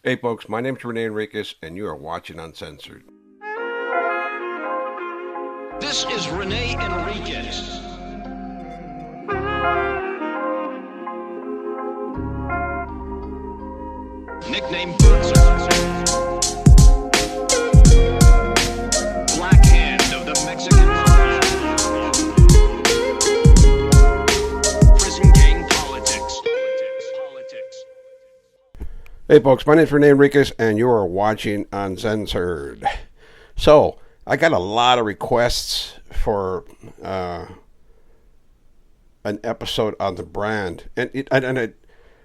Hey folks, my name's Rene Enriquez and you are watching Uncensored. This is Rene Enriquez. Nickname Bootser. Black Hand of the Mexican Mafia. Prison gang politics. Hey folks, my name's Rene Enriquez and you are watching Uncensored. So, I got a lot of requests for an episode on the brand. And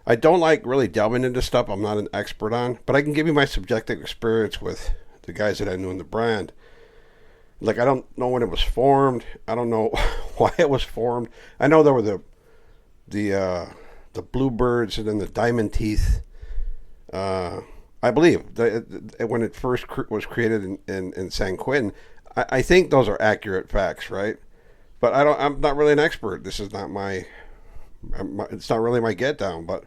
I don't like really delving into stuff I'm not an expert on, but I can give you my subjective experience with the guys that I knew in the brand. Like, I don't know when it was formed. I don't know why it was formed. I know there were the Bluebirds and then the Diamond Teeth. I believe when it first was created in San Quentin, I think those are accurate facts, right? But I'm not really an expert. This is not it's not really my get down. But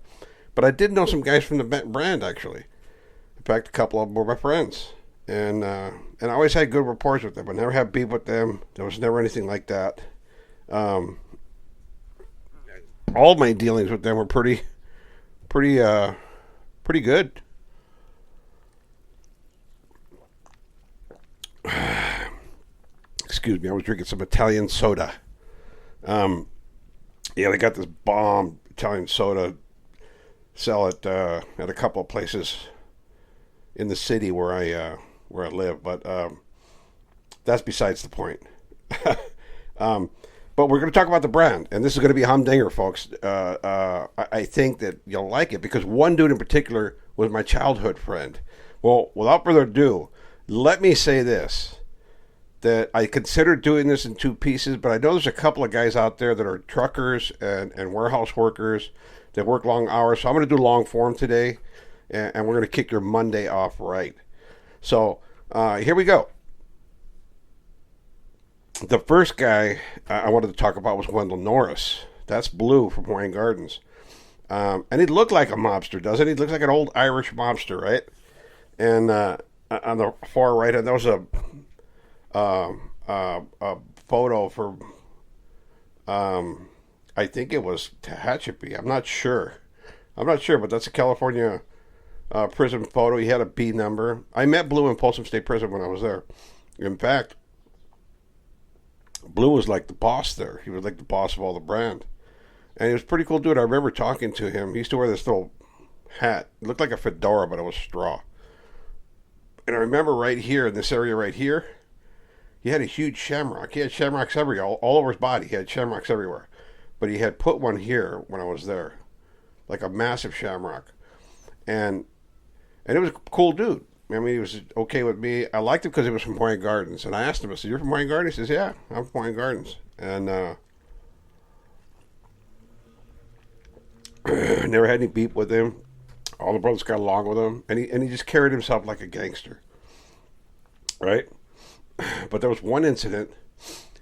I did know some guys from the brand actually. In fact, a couple of them were my friends, and I always had good rapport with them. I never had beef with them. There was never anything like that. All my dealings with them were pretty good. Excuse me, I was drinking some Italian soda. Yeah, they got this bomb Italian soda. Sell it at a couple of places in the city where I live, but that's besides the point. But we're going to talk about the brand, and this is going to be a humdinger, folks. I think that you'll like it because one dude in particular was my childhood friend. Well, without further ado, let me say this, that I considered doing this in two pieces, but I know there's a couple of guys out there that are truckers and warehouse workers that work long hours, so I'm going to do long form today, and we're going to kick your Monday off right. So here we go. The first guy I wanted to talk about was Wendell Norris. That's Blue from Hawaiian Gardens. And he looked like a mobster, doesn't he? He looks like an old Irish mobster, right? And on the far right, and there was a photo for, I think it was Tehachapi. I'm not sure, but that's a California prison photo. He had a B number. I met Blue in Folsom State Prison when I was there. In fact, Blue was like the boss there. He was like the boss of all the brand. And he was a pretty cool dude. I remember talking to him. He used to wear this little hat. It looked like a fedora, but it was straw. And I remember right here, in this area right here, he had a huge shamrock. He had shamrocks everywhere, all over his body. He had shamrocks everywhere. But he had put one here when I was there. Like a massive shamrock. And it was a cool dude. I mean, he was okay with me. I liked him because he was from Hawaiian Gardens. And I asked him, I said, "You're from Hawaiian Gardens?" He says, "Yeah, I'm from Hawaiian Gardens." And never had any beef with him. All the brothers got along with him. And he just carried himself like a gangster. Right? But there was one incident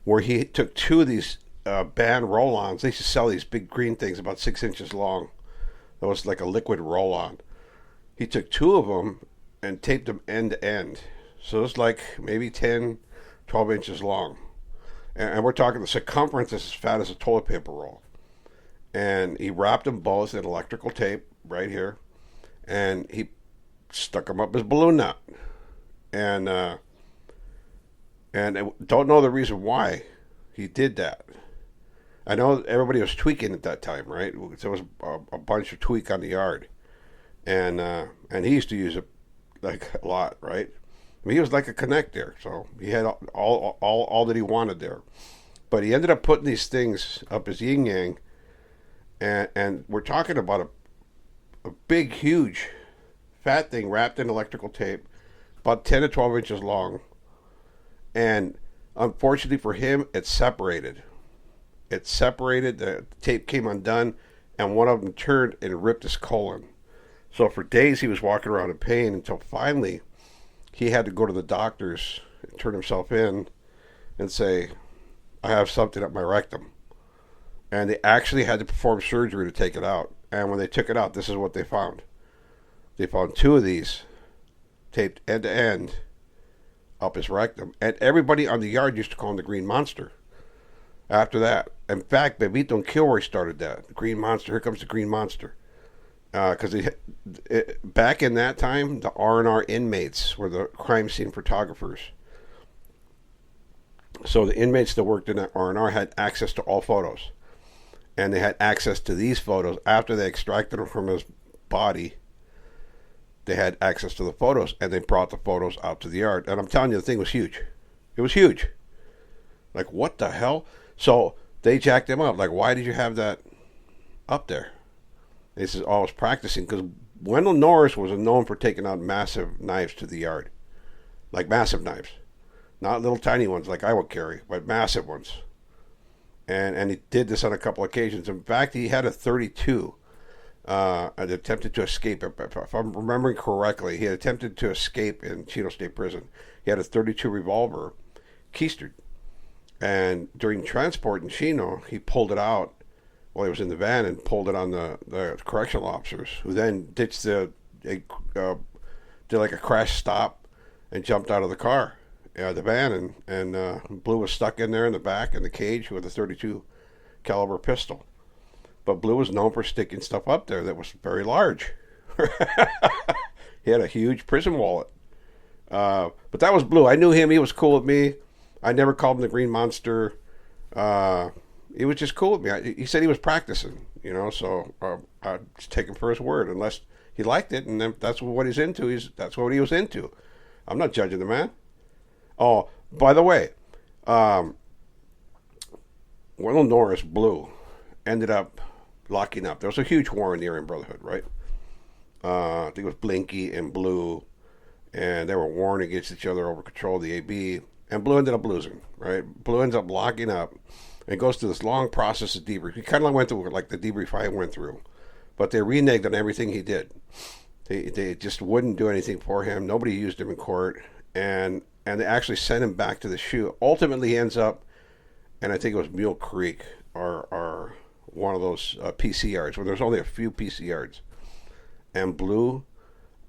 where he took two of these band roll-ons. They used to sell these big green things about 6 inches long. That was like a liquid roll-on. He took two of them and taped them end to end. So it was like maybe 10, 12 inches long. And we're talking the circumference is as fat as a toilet paper roll. And he wrapped them both in electrical tape right here. And he stuck them up his balloon nut. And I don't know the reason why he did that. I know everybody was tweaking at that time, right? There was a bunch of tweak on the yard. And he used to use it like a lot, right? I mean, he was like a connect there, so he had all that he wanted there. But he ended up putting these things up his yin yang, and we're talking about a big, huge, fat thing wrapped in electrical tape, about 10 to 12 inches long. And unfortunately for him, it separated. The tape came undone, and one of them turned and ripped his colon. So for days he was walking around in pain until finally he had to go to the doctors and turn himself in and say, "I have something up my rectum." And they actually had to perform surgery to take it out. And when they took it out, this is what they found. They found 2 of these taped end to end up his rectum, and everybody on the yard used to call him the Green Monster. After that, in fact, Bebito and Kilroy started that. The Green Monster. Here comes the Green Monster. Because back in that time, the R&R inmates were the crime scene photographers. So the inmates that worked in that R&R had access to all photos, and they had access to these photos after they extracted them from his body. They had access to the photos, and they brought the photos out to the yard. And I'm telling you, the thing was huge. It was huge. Like, what the hell? So they jacked him up. Like, why did you have that up there? And he says, oh, I was practicing, because Wendell Norris was known for taking out massive knives to the yard. Like massive knives. Not little tiny ones like I would carry, but massive ones. And he did this on a couple occasions. In fact, he had a 32 and attempted to escape. If I'm remembering correctly, he had attempted to escape in Chino State Prison. He had a 32 revolver keistered. And during transport in Chino, he pulled it out while he was in the van and pulled it on the correctional officers, who then did like a crash stop and jumped out of the car, the van, and Blue was stuck in there in the back in the cage with a 32 caliber pistol. But Blue was known for sticking stuff up there that was very large. He had a huge prison wallet. But that was Blue. I knew him. He was cool with me. I never called him the Green Monster. He was just cool with me. He said he was practicing, so I just take him for his word. Unless he liked it, and then that's what he's into. That's what he was into. I'm not judging the man. Oh, by the way, Wendell Norris, Blue, ended up locking up. There was a huge war in the Aryan Brotherhood, right? I think it was Blinky and Blue, and they were warring against each other over control of the AB, and Blue ended up losing, right? Blue ends up locking up and goes through this long process of debrief. He kind of went through like the debrief I went through, but they reneged on everything he did. They just wouldn't do anything for him. Nobody used him in court, and they actually sent him back to the SHU. Ultimately, he ends up, and I think it was Mule Creek or one of those PC yards where there's only a few PC yards. And Blue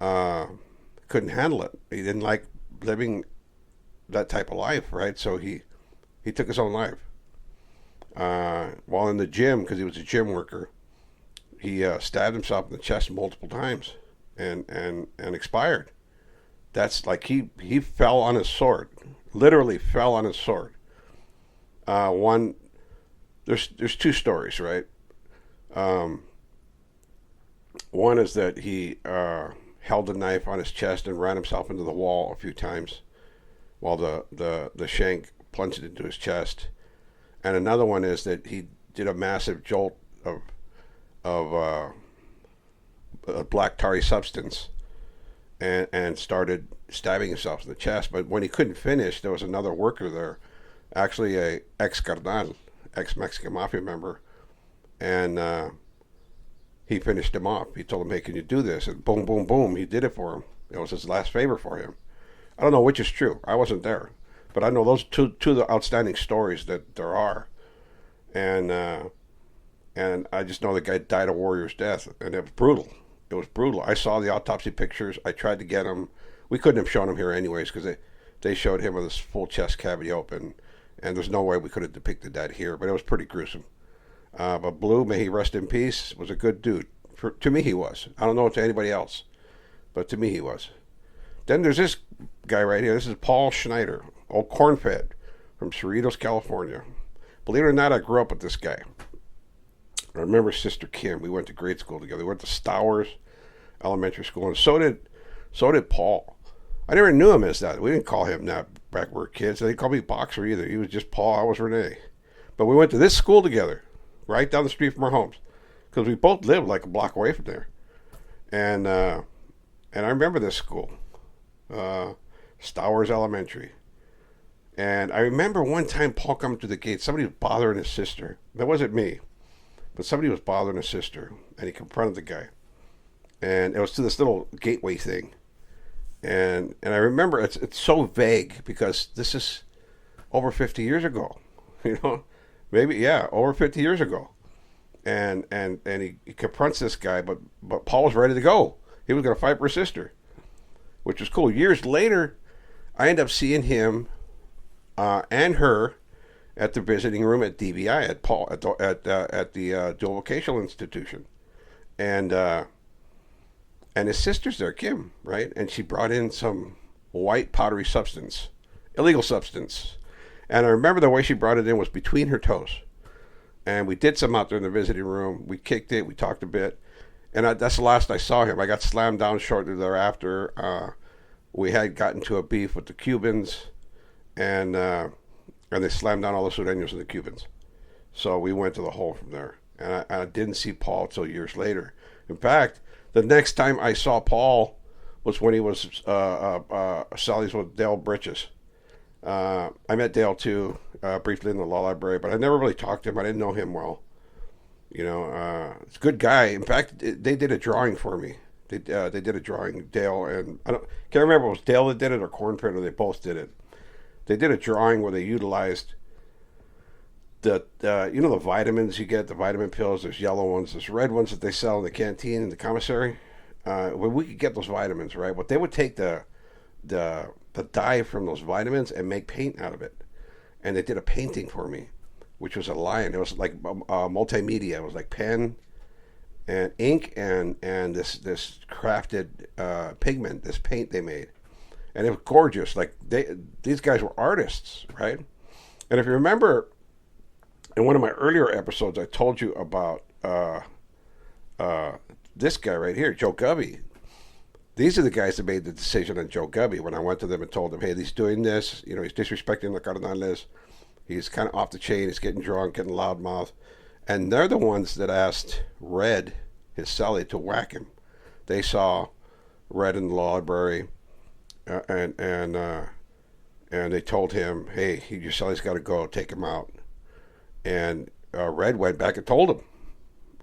couldn't handle it. He didn't like living that type of life, right? So he took his own life. While in the gym, because he was a gym worker, he stabbed himself in the chest multiple times and expired. That's like he fell on his sword, literally fell on his sword. There's 2 stories, right? One is that he held a knife on his chest and ran himself into the wall a few times while the shank plunged into his chest. And another one is that he did a massive jolt of a black tarry substance and started stabbing himself in the chest. But when he couldn't finish, there was another worker there, actually a ex-carnal, ex-Mexican mafia member, and he finished him off. He told him, hey, can you do this? And boom, boom, boom, he did it for him. It was his last favor for him. I don't know which is true. I wasn't there. But I know those two of the outstanding stories that there are. And I just know the guy died a warrior's death, and it was brutal. It was brutal. I saw the autopsy pictures. I tried to get them. We couldn't have shown them here anyways, because they showed him with his full chest cavity open, and there's no way we could have depicted that here, but it was pretty gruesome. But Blue, may he rest in peace, was a good dude. To me, he was. I don't know to anybody else, but to me, he was. Then there's this guy right here. This is Paul Schneider, old corn-fed from Cerritos, California. Believe it or not, I grew up with this guy. I remember Sister Kim. We went to grade school together. We went to Stowers Elementary School, and so did Paul. I never knew him as that. We didn't call him that back when we were kids. They didn't call me Boxer either. He was just Paul. I was Rene. But we went to this school together, right down the street from our homes, because we both lived like a block away from there. And I remember this school, Stowers Elementary. And I remember one time Paul coming to the gate. Somebody was bothering his sister. That wasn't me, but somebody was bothering his sister, and he confronted the guy. And it was to this little gateway thing. And I remember it's so vague because this is over 50 years ago, maybe, over 50 years ago. And he confronts this guy, but Paul was ready to go. He was going to fight for his sister, which was cool. Years later, I end up seeing him and her at the visiting room at DVI at Paul at the Dual Vocational Institution, and his sister's there, Kim, right? And she brought in some white powdery substance, illegal substance, and I remember the way she brought it in was between her toes. And we did some out there in the visiting room. We kicked it. We talked a bit. And that's the last I saw him. I got slammed down shortly thereafter. We had gotten to a beef with the Cubans, and they slammed down all the Sureños and the Cubans. So we went to the hole from there. And I didn't see Paul until years later. In fact, the next time I saw Paul was when he was Sally's with Dale Britches. I met Dale too, briefly in the law library, but I never really talked to him. I didn't know him well. It's a good guy. In fact, they did a drawing for me. They did a drawing, Dale, and can't remember if it was Dale that did it or Cornfred, or they both did it. They did a drawing where they utilized the vitamins you get, the vitamin pills. There's yellow ones, there's red ones that they sell in the canteen in the commissary. Where we could get those vitamins, right? But they would take the dye from those vitamins and make paint out of it. And they did a painting for me, which was a lion. It was like multimedia. It was like pen and ink and this crafted pigment, this paint they made. And it was gorgeous. Like these guys were artists, right? And if you remember, in one of my earlier episodes, I told you about this guy right here, Joe Gubby. These are the guys that made the decision on Joe Gubby when I went to them and told them, hey, he's doing this. He's disrespecting the Cardenales. He's kind of off the chain. He's getting drunk, getting loudmouth. And they're the ones that asked Red, his cellie, to whack him. They saw Red in the library, and they told him, hey, your cellie's got to go. Take him out. And Red went back and told him.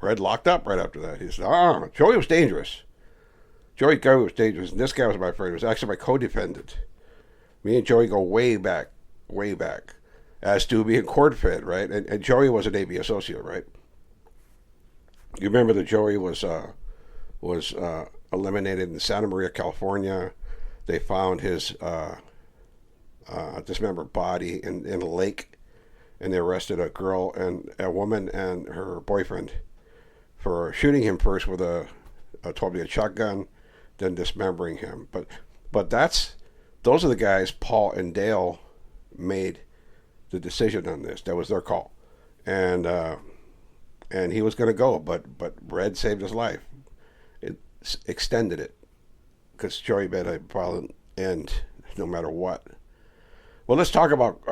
Red locked up right after that. He said, Joey was dangerous. Joey Gubby was dangerous, and this guy was my friend. He was actually my co-defendant. Me and Joey go way back, as do me and Cornfed, right? And Joey was an AV associate, right? You remember that Joey was eliminated in Santa Maria, California. They found his dismembered body in a lake, and they arrested a woman and her boyfriend for shooting him first with a 12-gauge shotgun, then dismembering him. But those are the guys Paul and Dale made the decision on this. That was their call, and he was going to go, but Red saved his life. It extended it because Joey made a violent end no matter what. Well, let's talk about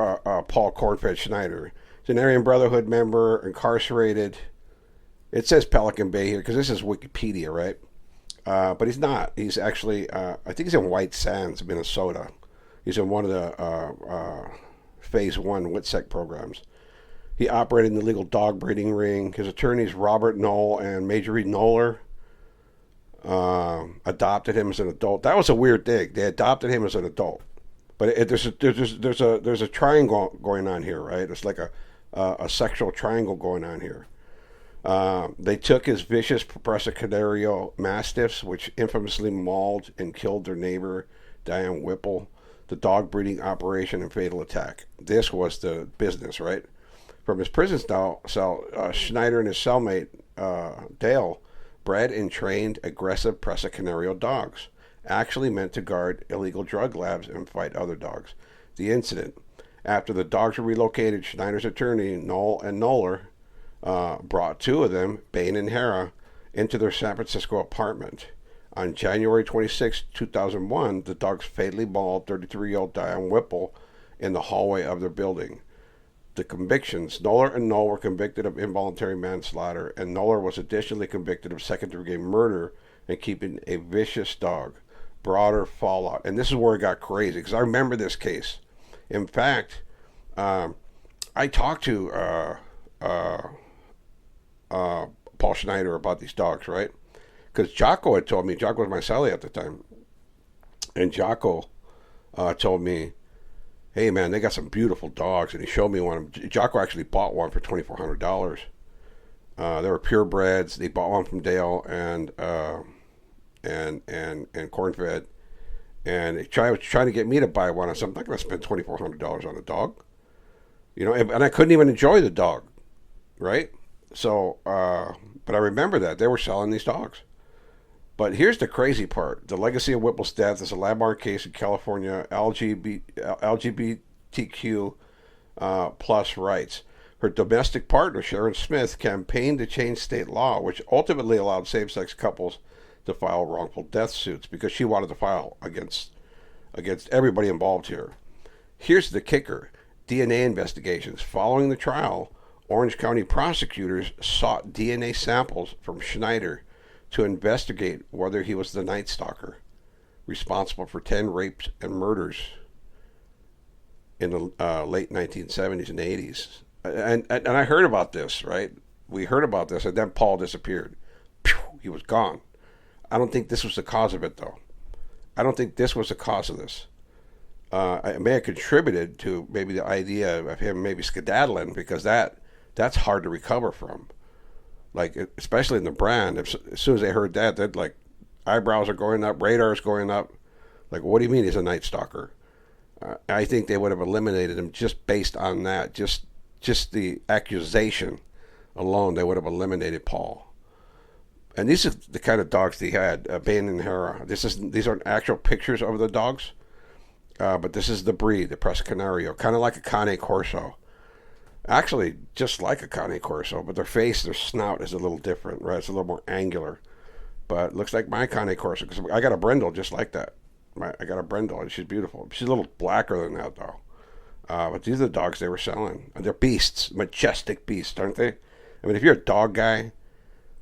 Paul Cornfed Schneider. He's an Aryan Brotherhood member, incarcerated. It says Pelican Bay here because this is Wikipedia, right? But he's not. He's actually, I think he's in White Sands, Minnesota. He's in one of the Phase 1 WITSEC programs. He operated in the illegal dog breeding ring. His attorneys, Robert Knoll and Major Reed Knoller, adopted him as an adult. That was a weird thing. They adopted him as an adult. But there's a triangle going on here, right? It's like a sexual triangle going on here. They took his vicious Presa Canario Mastiffs, which infamously mauled and killed their neighbor, Diane Whipple, the dog breeding operation and fatal attack. This was the business, right? From his prison cell, Schneider and his cellmate, Dale, bred and trained aggressive Presa Canario dogs, actually meant to guard illegal drug labs and fight other dogs. The incident: after the dogs were relocated, Schneider's attorney, Knoll and Knoller, brought two of them, Bain and Hara, into their San Francisco apartment. On January 26, 2001, the dogs fatally mauled 33-year-old Diane Whipple in the hallway of their building. The convictions: Knoller and Knoll were convicted of involuntary manslaughter, and Knoller was additionally convicted of second-degree murder and keeping a vicious dog. Broader fallout. And this is where it got crazy, because I remember this case. In fact, I talked to Paul Schneider about these dogs, right? Because Jocko had told me, Jocko was my cellie at the time, and Jocko told me, hey man, they got some beautiful dogs, and he showed me one. Jocko actually bought one for $2,400. They were purebreds. They bought one from Dale, and and corn fed. And they was trying to get me to buy one. I said, I'm not going to spend $2,400 on a dog. And I couldn't even enjoy the dog, right? So, but I remember that. They were selling these dogs. But here's the crazy part. The legacy of Whipple's death is a landmark case in California LGBTQ plus rights. Her domestic partner, Sharon Smith, campaigned to change state law, which ultimately allowed same-sex couples to file wrongful death suits because she wanted to file against everybody involved here. Here's the kicker. DNA investigations. Following the trial, Orange County prosecutors sought DNA samples from Schneider to investigate whether he was the Night Stalker responsible for 10 rapes and murders in the late 1970s and 80s. And I heard about this, right? We heard about this, and then Paul disappeared. He was gone. I don't think this was the cause of it, though. I don't think this was the cause of this. It may have contributed to maybe the idea of him maybe skedaddling, because that's hard to recover from. Like, especially in the brand, as soon as they heard that, they'd like, eyebrows are going up, radar's going up. Like, what do you mean he's a Night Stalker? I think they would have eliminated him just based on that. Just the accusation alone, they would have eliminated Paul. And these are the kind of dogs he had, Bain and Hera. These aren't actual pictures of the dogs, but this is the breed, the Presa Canario, kind of like a Cane Corso. Actually, just like a Cane Corso, but their face, their snout is a little different, right? It's a little more angular. But it looks like my Cane Corso, because I got a Brindle just like that. I got a Brindle, and she's beautiful. She's a little blacker than that, though. But these are the dogs they were selling. And they're beasts, majestic beasts, aren't they? I mean, if you're a dog guy,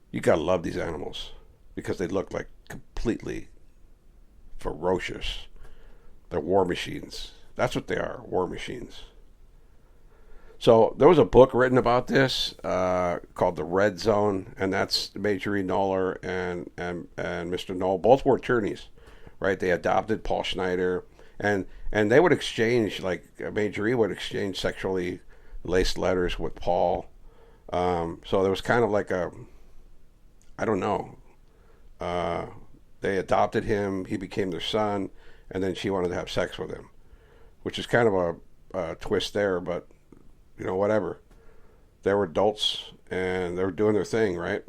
you gotta love these animals because they look like completely ferocious. They're war machines. That's what they are, war machines. So there was a book written about this called The Red Zone, and that's Major E. Knoller and Mr. Knoll. Both were attorneys, right? They adopted Paul Schneider, and they would exchange, like Major E. would exchange sexually laced letters with Paul. So there was kind of like I don't know. They adopted him. He became their son, and then she wanted to have sex with him, which is kind of a twist there, but whatever. They were adults, and they were doing their thing, right?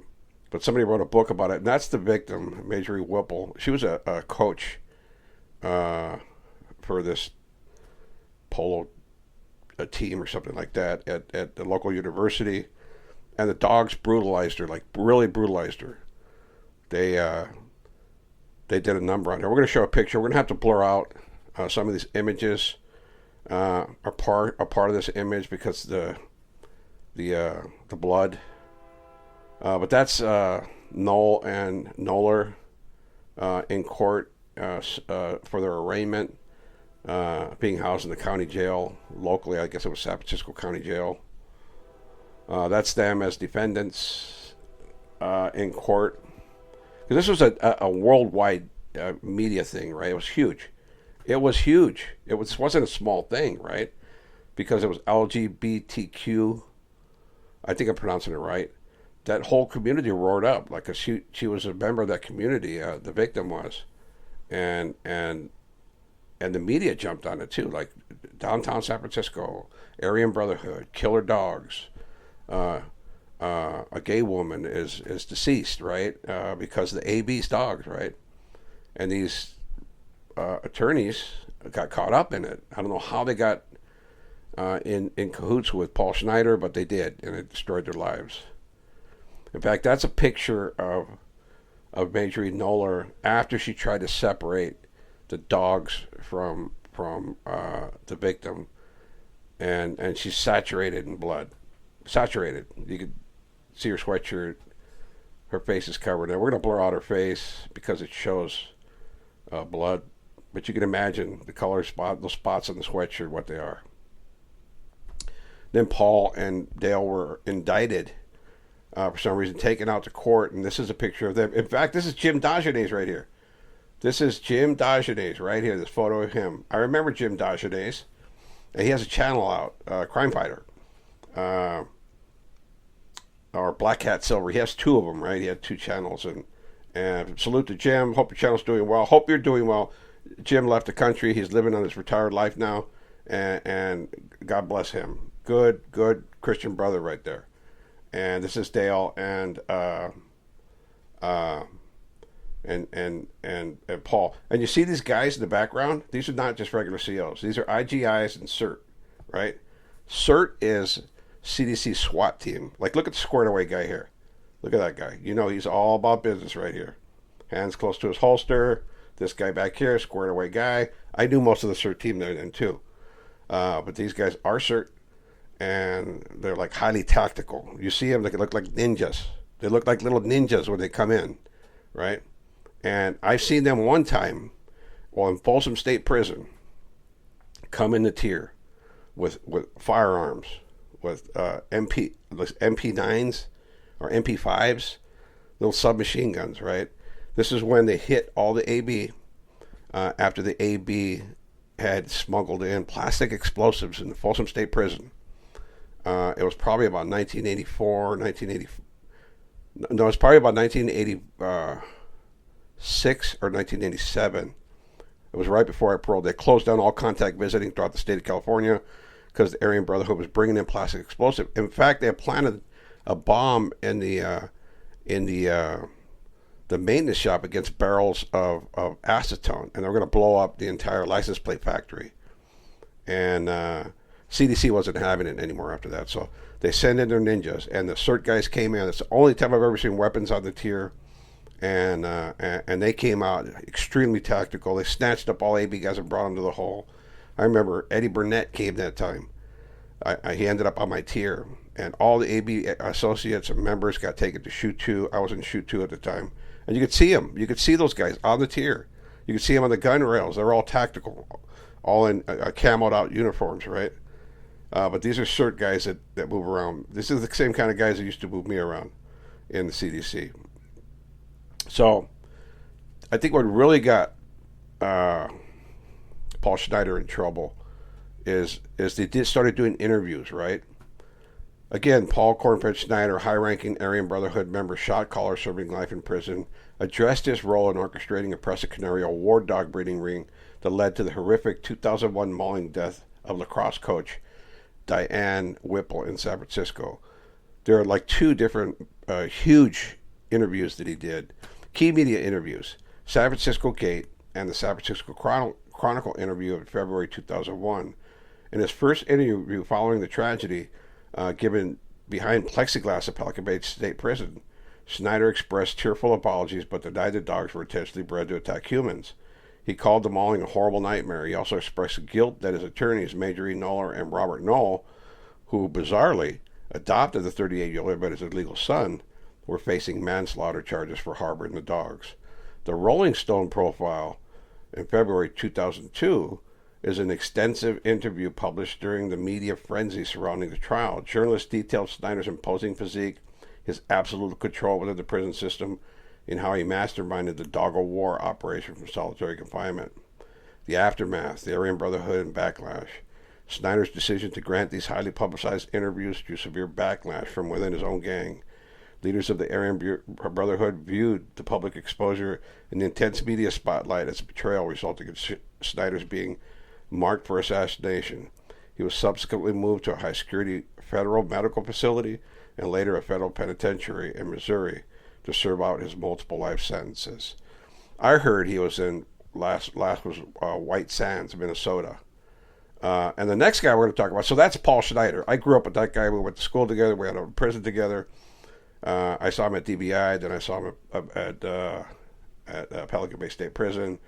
But somebody wrote a book about it, and that's the victim, Major E. Whipple. She was a coach for this polo team or something like that at the local university. And the dogs brutalized her, like really brutalized her. They did a number on her. We're going to show a picture. We're going to have to blur out some of these images. Are part of this image because the blood. But that's Knoll and Knoller in court for their arraignment, being housed in the county jail locally. I guess it was San Francisco County Jail. That's them as defendants in court. Because this was a worldwide media thing, right? It was huge. It wasn't a small thing, right? Because it was LGBTQ. I think I'm pronouncing it right. That whole community roared up. Like she was a member of that community. The victim was, and the media jumped on it too. Like downtown San Francisco, Aryan Brotherhood, killer dogs. A gay woman is deceased, right? Because of the AB's dogs, right? And these attorneys got caught up in it. I don't know how they got in cahoots with Paul Schneider, but they did, and it destroyed their lives. In fact, that's a picture of Major E. Knoller after she tried to separate the dogs from the victim, and she's saturated in blood. Saturated. You could see her sweatshirt. Her face is covered. Now we're going to blur out her face because it shows blood. But you can imagine the color spot, those spots on the sweatshirt, what they are. Then Paul and Dale were indicted for some reason, taken out to court. And this is a picture of them. In fact, this is Jim Dagenet right here. This is Jim Dagenet right here. This photo of him. I remember Jim Dagenet. He has a channel out, Crime Fighter. Or Black Hat Silver. He has two of them, right? He had two channels, And salute to Jim. Hope your channel's doing well. Hope you're doing well. Jim left the country. He's living on his retired life now, and God bless him. Good Christian brother right there. And this is Dale and Paul. And you see these guys in the background? These are not just regular COs. These are IGIs and CERT, right? CERT is CDC SWAT team. Like, look at the squared away guy here. Look at that guy. You know he's all about business right here. Hands close to his holster. This guy back here, squared away guy. I knew most of the CERT team there then too. But these guys are CERT, and they're like highly tactical. You see them, they look like ninjas. They look like little ninjas when they come in, right? And I've seen them one time while in Folsom State Prison come in the tier with firearms, with MP9s or MP5s, little submachine guns, right? This is when they hit all the AB after the AB had smuggled in plastic explosives in the Folsom State Prison. It was probably about 1984, 1980. No, it's probably about 1986 or 1987. It was right before I paroled. They closed down all contact visiting throughout the state of California because the Aryan Brotherhood was bringing in plastic explosive. In fact, they had planted a bomb in the maintenance shop against barrels of acetone, and they were going to blow up the entire license plate factory. And CDC wasn't having it anymore after that, so they sent in their ninjas, and the CERT guys came in. It's the only time I've ever seen weapons on the tier, and they came out extremely tactical. They snatched up all AB guys and brought them to the hole. I remember Eddie Burnett came that time. He ended up on my tier, and all the AB associates and members got taken to shoot 2. I was in shoot 2 at the time. And you could see them. You could see those guys on the tier. You could see them on the gun rails. They're all tactical, all in camoed out uniforms, right? But these are CERT guys that move around. This is the same kind of guys that used to move me around in the CDC. So I think what really got Paul Schneider in trouble is they started doing interviews, right? Again, Paul Cornfed Schneider, high-ranking Aryan Brotherhood member, shot caller serving life in prison, addressed his role in orchestrating a Presa war dog breeding ring that led to the horrific 2001 mauling death of lacrosse coach Diane Whipple in San Francisco. There are like 2 different huge interviews that he did. Key media interviews, San Francisco Gate and the San Francisco Chronicle interview of February 2001. In his first interview following the tragedy, given behind plexiglass at Pelican Bay State Prison, Schneider expressed tearful apologies but denied the dogs were intentionally bred to attack humans. He called the mauling a horrible nightmare. He also expressed guilt that his attorneys, Major E. Knoller and Robert Knoll, who bizarrely adopted the 38-year-old but his illegal son, were facing manslaughter charges for harboring the dogs. The Rolling Stone profile in February 2002 is an extensive interview published during the media frenzy surrounding the trial. Journalists detailed Schneider's imposing physique, his absolute control within the prison system, and how he masterminded the Doggo War operation from solitary confinement. The aftermath, the Aryan Brotherhood, and backlash. Schneider's decision to grant these highly publicized interviews drew severe backlash from within his own gang. Leaders of the Aryan Brotherhood viewed the public exposure and the intense media spotlight as a betrayal, resulting in Schneider's being marked for assassination. He was subsequently moved to a high-security federal medical facility and later a federal penitentiary in Missouri to serve out his multiple life sentences. I heard he was in last was White Sands, Minnesota. And the next guy we're going to talk about, so that's Paul Schneider. I grew up with that guy. We went to school together. We had a prison together. I saw him at DBI. Then I saw him at Pelican Bay State Prison.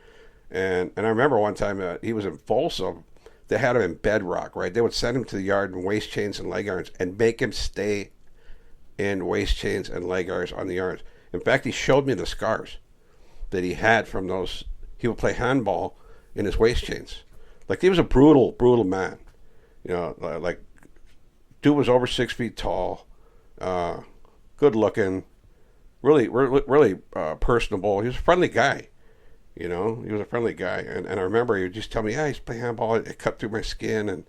And I remember one time he was in Folsom. They had him in bedrock, right? They would send him to the yard in waist chains and leg irons and make him stay in waist chains and leg irons on the yards. In fact, he showed me the scars that he had from those. He would play handball in his waist chains. Like, he was a brutal, brutal man. You know, like, dude was over 6 feet tall, good looking, really personable. He was a friendly guy. You know, he was a friendly guy. And I remember he would just tell me, yeah, I used to play handball. It cut through my skin,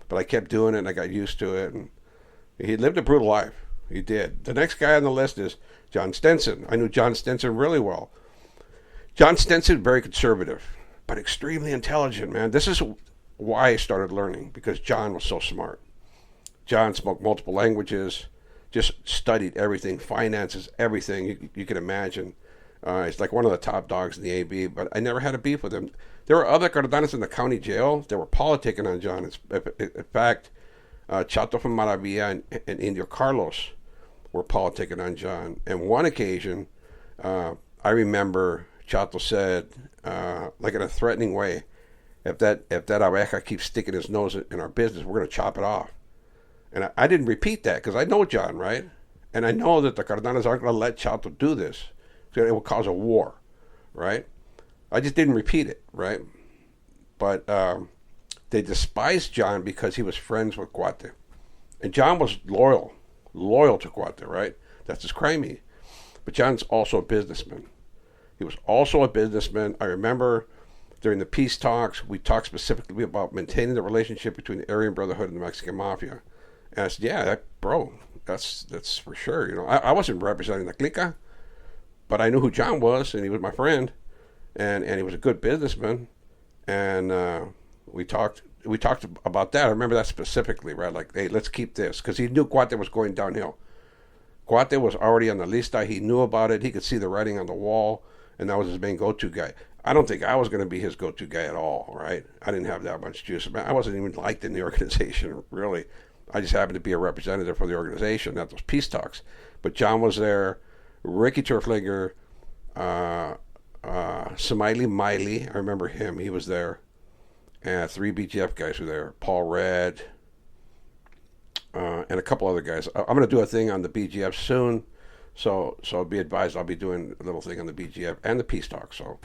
but I kept doing it, and I got used to it. And he lived a brutal life. He did. The next guy on the list is John Stenson. I knew John Stenson really well. John Stenson, very conservative, but extremely intelligent, man. This is why I started learning, because John was so smart. John spoke multiple languages, just studied everything, finances, everything you can imagine. He's like one of the top dogs in the AB, but I never had a beef with him. There were other Cardenas in the county jail that were politicking on John. In fact, Chato from Maravilla and Indio Carlos were politicking on John. And one occasion, I remember Chato said, like in a threatening way, if that abeja keeps sticking his nose in our business, we're going to chop it off. And I didn't repeat that because I know John, right? And I know that the Cardenas aren't going to let Chato do this. It will cause a war, right? I just didn't repeat it, right? But they despised John because he was friends with Cuate. And John was loyal to Cuate, right? That's his crime. But John's also a businessman. He was also a businessman. I remember during the peace talks, we talked specifically about maintaining the relationship between the Aryan Brotherhood and the Mexican Mafia. And I said, yeah, bro, that's for sure. You know, I wasn't representing the clica, but I knew who John was, and he was my friend, and he was a good businessman, and we talked about that. I remember that specifically, right? Like, hey, let's keep this, because he knew Cuate was going downhill. Cuate was already on the lista. He knew about it. He could see the writing on the wall, and that was his main go-to guy. I don't think I was going to be his go-to guy at all, right? I didn't have that much juice. I wasn't even liked in the organization, really. I just happened to be a representative for the organization at those peace talks. But John was there, Ricky Turflinger, Smiley Miley, I remember him, he was there, and 3 BGF guys were there, Paul Red, and a couple other guys. I'm going to do a thing on the BGF soon, so be advised I'll be doing a little thing on the BGF and the peace talk. So,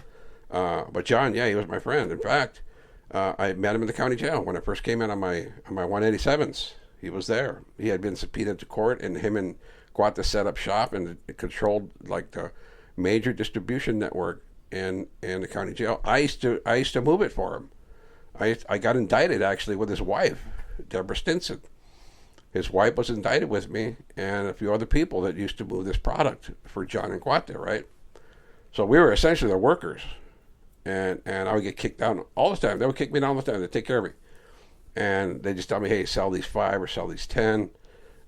but John, yeah, he was my friend. In fact, I met him in the county jail when I first came in on my 187s. He was there. He had been subpoenaed to court, and him and Cuate set up shop and controlled like the major distribution network in the county jail. I used to move it for him. I got indicted actually with his wife, Deborah Stinson. His wife was indicted with me and a few other people that used to move this product for John and Cuate, right? So we were essentially the workers, and I would get kicked down all the time. They would kick me down all the time. They'd take care of me, and they just tell me, hey, sell these 5 or sell these 10,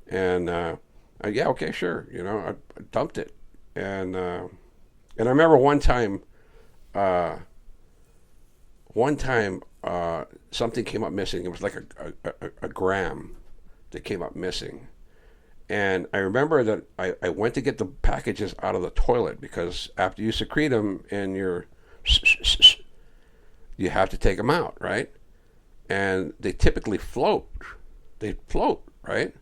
and yeah, okay, sure. You know, I dumped it, and I remember one time something came up missing. It was like a gram that came up missing. And I remember that I went to get the packages out of the toilet, because after you secrete them and you have to take them out, right? And they typically float. They float, right?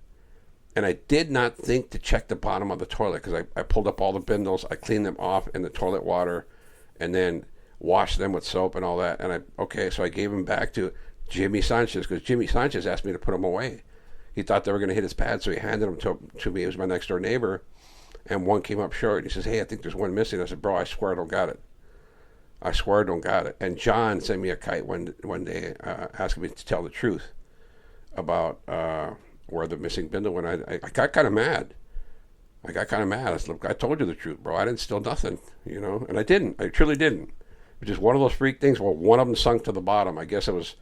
And I did not think to check the bottom of the toilet, because I pulled up all the bindles, I cleaned them off in the toilet water, and then washed them with soap and all that. And so I gave them back to Jimmy Sanchez, because Jimmy Sanchez asked me to put them away. He thought they were going to hit his pad, so he handed them to me. It was my next door neighbor, and one came up short. He says, hey, I think there's one missing. I said, bro, I swear I don't got it. I swear I don't got it. And John sent me a kite one day asking me to tell the truth about where the missing bindle went. I got kind of mad. I said, look, I told you the truth, bro. I didn't steal nothing, you know, and I didn't. I truly didn't. It was just one of those freak things. Well, one of them sunk to the bottom. I guess it was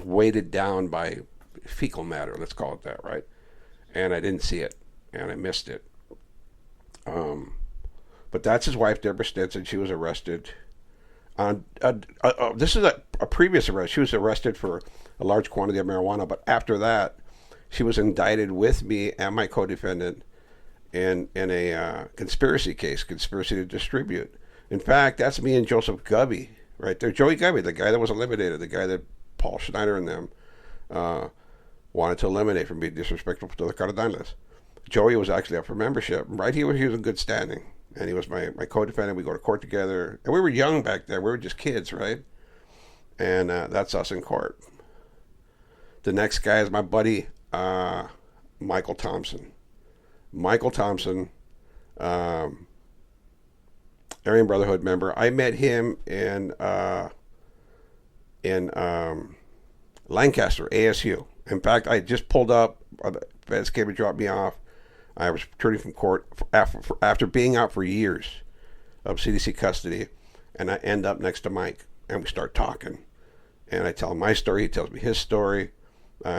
weighted down by fecal matter, let's call it that, right? And I didn't see it, and I missed it. But that's his wife, Deborah Stinson. She was arrested on this is a previous arrest. She was arrested for a large quantity of marijuana, but after that, she was indicted with me and my co-defendant in a conspiracy case, conspiracy to distribute. In fact, that's me and Joseph Gubby, right there. Joey Gubby, the guy that was eliminated, the guy that Paul Schneider and them wanted to eliminate from being disrespectful to the Cardenales. Joey was actually up for membership. Right, he was in good standing, and he was my co-defendant. We go to court together, and we were young back then. We were just kids, right? And that's us in court. The next guy is my buddy, Michael Thompson. Michael Thompson, Aryan Brotherhood member. I met him in Lancaster, ASU. In fact, I just pulled up. The feds came and dropped me off. I was returning from court after being out for years of CDC custody, and I end up next to Mike, and we start talking. And I tell him my story. He tells me his story.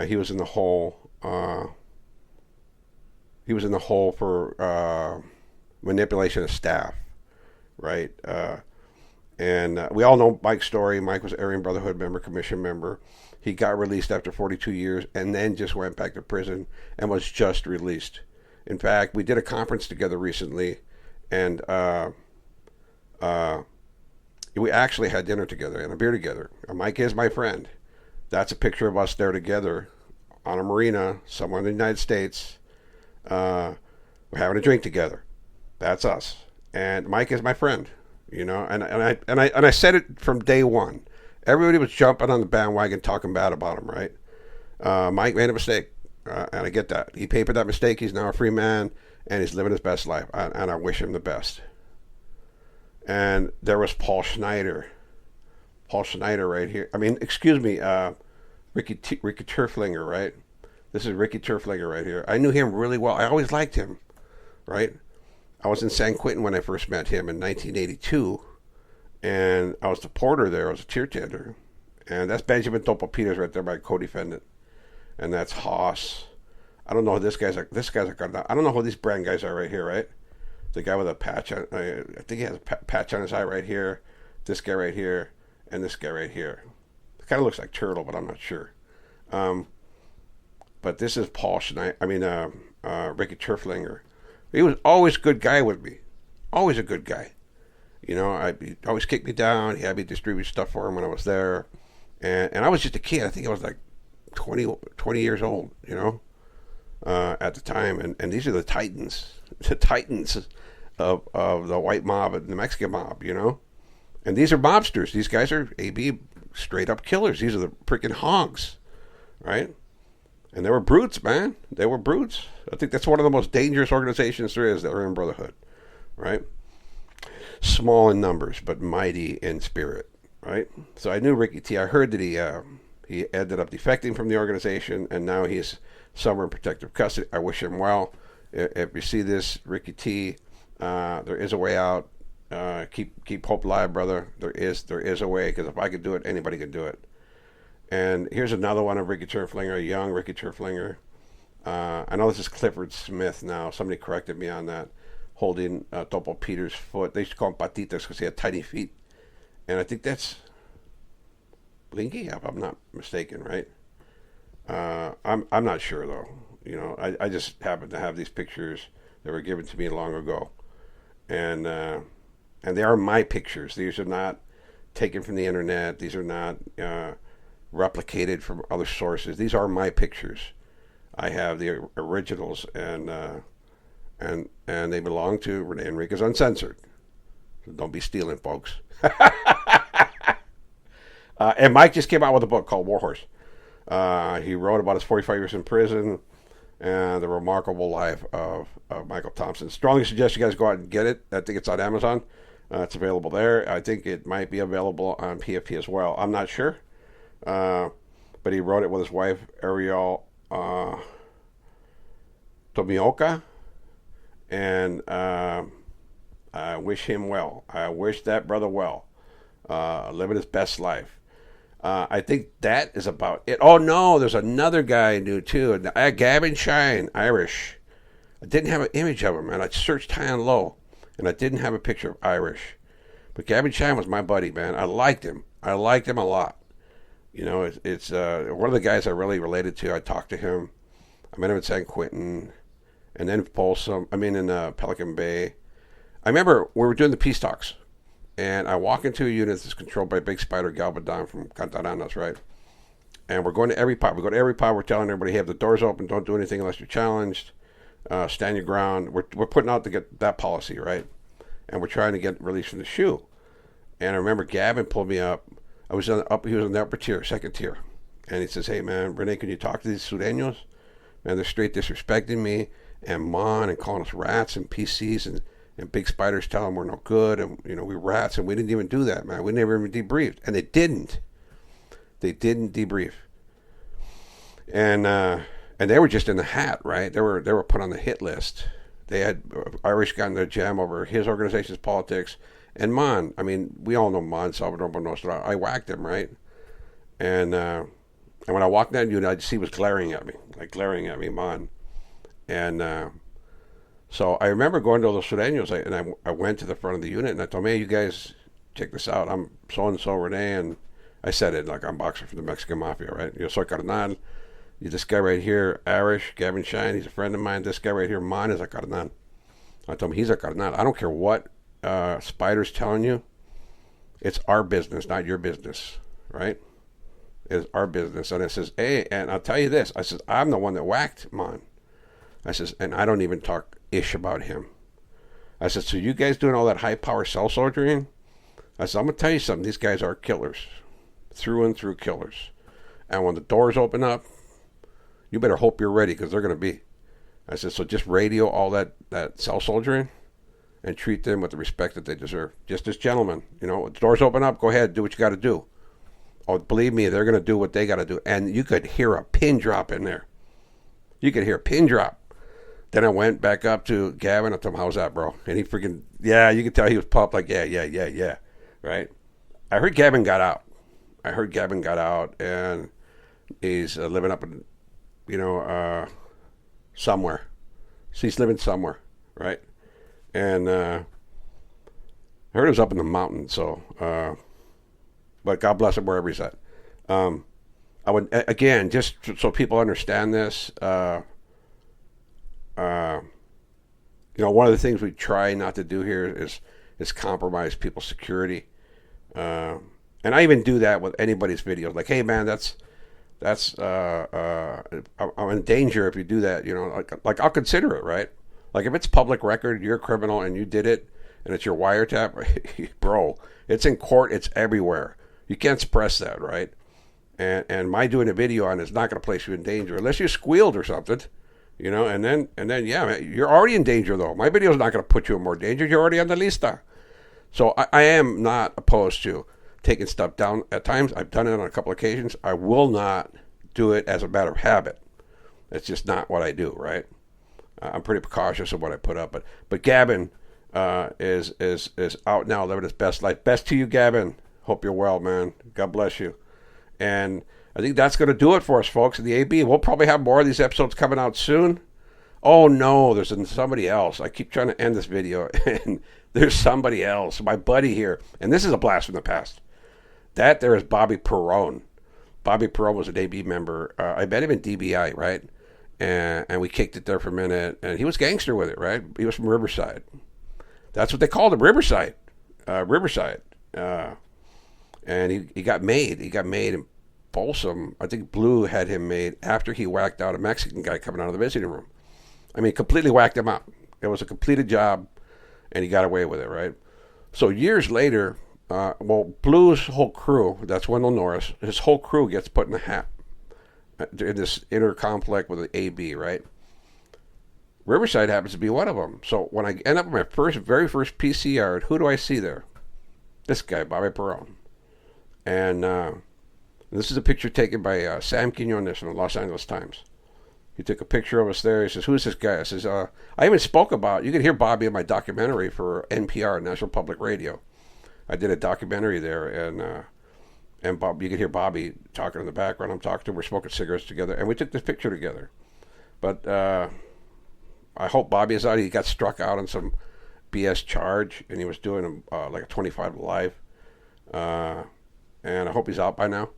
He was in the hole. He was in the hole for manipulation of staff, right? And we all know Mike's story. Mike was Aryan Brotherhood member, commission member. He got released after 42 years and then just went back to prison and was just released. In fact, we did a conference together recently, and we actually had dinner together and a beer together. Mike is my friend. That's a picture of us there together on a marina somewhere in the United States. We're having a drink together. That's us. And Mike is my friend, you know. And I said it from day one. Everybody was jumping on the bandwagon talking bad about him, right? Mike made a mistake, and I get that. He paid for that mistake. He's now a free man, and he's living his best life. And I wish him the best. And there was Paul Schneider. Paul Schneider right here. I mean, excuse me, Ricky Turflinger, right? This is Ricky Turflinger right here. I knew him really well. I always liked him, right? I was in San Quentin when I first met him in 1982, and I was the porter there. I was a tier tender. And that's Benjamin Topo Peters right there, my co-defendant. And that's Haas. I don't know who this guy's like. I don't know who these brand guys are right here, right? The guy with a patch on, I think he has a patch on his eye right here. This guy right here, and this guy right here. It kind of looks like Turtle, but I'm not sure. But this is Paul Schneider. I mean, Ricky Turflinger. He was always a good guy with me. Always a good guy. You know, he always kicked me down. He had me distribute stuff for him when I was there. And I was just a kid. I think I was like 20 years old, you know, at the time. And these are the titans. The titans of the white mob and the Mexican mob, you know. And these are mobsters. These guys are AB straight up killers. These are the freaking hogs, right? And they were brutes, man. They were brutes. I think that's one of the most dangerous organizations there is, the Aryan Brotherhood, right? Small in numbers, but mighty in spirit, right? So I knew Ricky T. I heard that he ended up defecting from the organization, and now he's somewhere in protective custody. I wish him well. If you see this, Ricky T., there is a way out. Keep hope alive, brother. There is a way, because if I could do it, anybody can do it. And here's another one of Ricky Turflinger, young Ricky Turflinger. I know this is Clifford Smith now. Somebody corrected me on that. Holding Topo Peters' foot. They used to call him patitas because he had tiny feet. And I think that's Blinky, if I'm not mistaken, right? I'm not sure, though. You know, I just happen to have these pictures that were given to me long ago. And they are my pictures. These are not taken from the internet. These are not replicated from other sources. These are my pictures. I have the originals, and they belong to Rene Enriquez Uncensored. So don't be stealing, folks. And Mike just came out with a book called Warhorse. He wrote about his 45 years in prison and the remarkable life of Michael Thompson. Strongly suggest you guys go out and get it. I think it's on Amazon. It's available there. I think it might be available on PFP as well. I'm not sure. But he wrote it with his wife, Ariel Tomioka. And I wish him well. I wish that brother well. Living his best life. I think that is about it. Oh, no, there's another guy I knew, too. Gavin Shine, Irish. I didn't have an image of him, and I searched high and low, and I didn't have a picture of Irish. But Gavin Shine was my buddy, man. I liked him. I liked him a lot. You know, it's one of the guys I really related to. I talked to him. I met him at San Quentin, and then in Pelican Bay. I remember we were doing the peace talks, and I walk into a unit that's controlled by Big Spider Galvadon from Cantaranas, right? And we're going to every pod. We go to every pod. We're telling everybody, hey, have the doors open. Don't do anything unless you're challenged. Stand your ground. We're putting out to get that policy, right? And we're trying to get released from the shoe. And I remember Gavin pulled me up. He was on the upper tier, second tier. And he says, hey, man, Rene, can you talk to these Sureños? Man, they're straight disrespecting me and Mon and calling us rats and PCs and Big Spiders telling them we're no good and, you know, we're rats. And we didn't even do that, man. We never even debriefed. And they didn't. They didn't debrief. And and they were just in the hat, right? They were put on the hit list. They had Irish got in the jam over his organization's politics, and Mon. I mean, we all know Mon Salvador Bonostra. I whacked him, right? And when I walked down unit, I'd see he was glaring at me, Mon. And so I remember going to Los Sureños, and I went to the front of the unit, and I told, man, you guys, check this out. I'm so-and-so Rene, and I said it like I'm boxer from the Mexican Mafia, right? Yo soy carnal. This guy right here, Irish, Gavin Shine, he's a friend of mine. This guy right here, Mon, is a carnal. I told him, he's a carnal. I don't care what Spider's telling you. It's our business, not your business, right? It's our business. And it says, hey, and I'll tell you this. I says, I'm the one that whacked Mon. I says, and I don't even talk ish about him. I said, so you guys doing all that high power cell soldiering? I said, I'm going to tell you something. These guys are killers. Through and through killers. And when the doors open up, you better hope you're ready, because they're going to be. I said, so just radio all that cell soldiering and treat them with the respect that they deserve. Just as gentlemen. You know, the doors open up, go ahead, do what you got to do. Oh, believe me, they're going to do what they got to do. And you could hear a pin drop in there. You could hear a pin drop. Then I went back up to Gavin. I told him, how's that, bro? And he freaking, yeah, you could tell he was pumped, like, yeah, right? I heard Gavin got out. And he's living up in, somewhere. So he's living somewhere, right? And I heard he was up in the mountains, so, but God bless him wherever he's at. I would, again, just so people understand this, one of the things we try not to do here is compromise people's security. And I even do that with anybody's videos. Like, hey man, I'm in danger if you do that. Like I'll consider it, right? Like if it's public record, you're a criminal and you did it, and it's your wiretap, bro. It's in court. It's everywhere. You can't suppress that, right? And my doing a video on it is not going to place you in danger unless you squealed or something. And then yeah, man, you're already in danger though. My video is not going to put you in more danger. You're already on the lista. So I am not opposed to taking stuff down at times. I've done it on a couple of occasions. I will not do it as a matter of habit. It's just not what I do, right? I'm pretty precautious of what I put up. But Gavin is out now living his best life. Best to you, Gavin. Hope you're well, man. God bless you. And I think that's going to do it for us, folks, in the AB. We'll probably have more of these episodes coming out soon. Oh, no, there's somebody else. I keep trying to end this video, and there's somebody else, my buddy here. And this is a blast from the past. That there is Bobby Perone. Bobby Perone was an AB member. I met him in DBI, right? And we kicked it there for a minute. And he was gangster with it, right? He was from Riverside. That's what they called him, Riverside. And he got made. He got made in Folsom. I think Blue had him made after he whacked out a Mexican guy coming out of the visiting room. I mean, completely whacked him out. It was a completed job, and he got away with it, right? So years later, Blue's whole crew, that's Wendell Norris, his whole crew gets put in a hat in this inner conflict with the AB, right? Riverside happens to be one of them. So when I end up in my very first PC yard, who do I see there? This guy, Bobby Perone. And this is a picture taken by Sam Quinones from the Los Angeles Times. He took a picture of us there. He says, who's this guy? I says, I even spoke about, you can hear Bobby in my documentary for NPR, National Public Radio. I did a documentary there, and Bob, you could hear Bobby talking in the background. I'm talking to him. We're smoking cigarettes together, and we took this picture together. But I hope Bobby is out. He got struck out on some BS charge, and he was doing like a 25 live. And I hope he's out by now.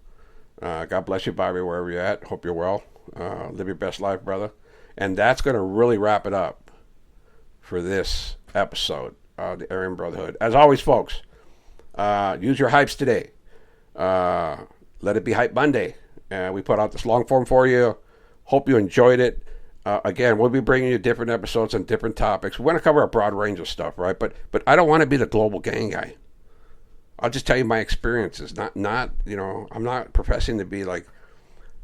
God bless you, Bobby, wherever you're at. Hope you're well. Live your best life, brother. And that's going to really wrap it up for this episode of the Aryan Brotherhood. As always, folks, use your hypes today. Let it be Hype Monday. We put out this long form for you. Hope you enjoyed it. Again, we'll be bringing you different episodes on different topics. We want to cover a broad range of stuff, right? But I don't want to be the global gang guy. I'll just tell you my experiences. Not I'm not professing to be like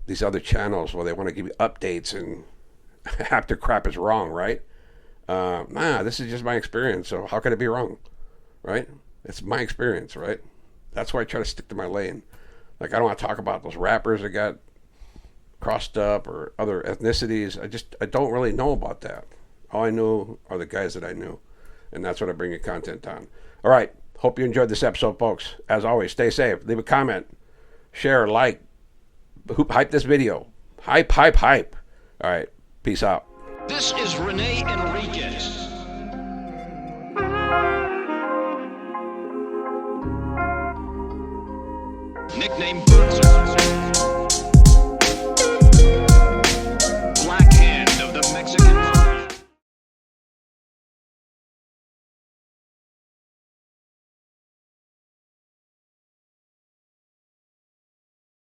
these other channels where they want to give you updates and half their crap is wrong, right? This is just my experience. So how can it be wrong, right? It's my experience, right? That's why I try to stick to my lane. Like, I don't want to talk about those rappers that got crossed up or other ethnicities. I don't really know about that. All I know are the guys that I knew, and that's what I bring you content on. All right, hope you enjoyed this episode, folks. As always, stay safe. Leave a comment, share, like, hype this video. Hype. All right, peace out. This is Rene Enriquez. Nickname Uncensored.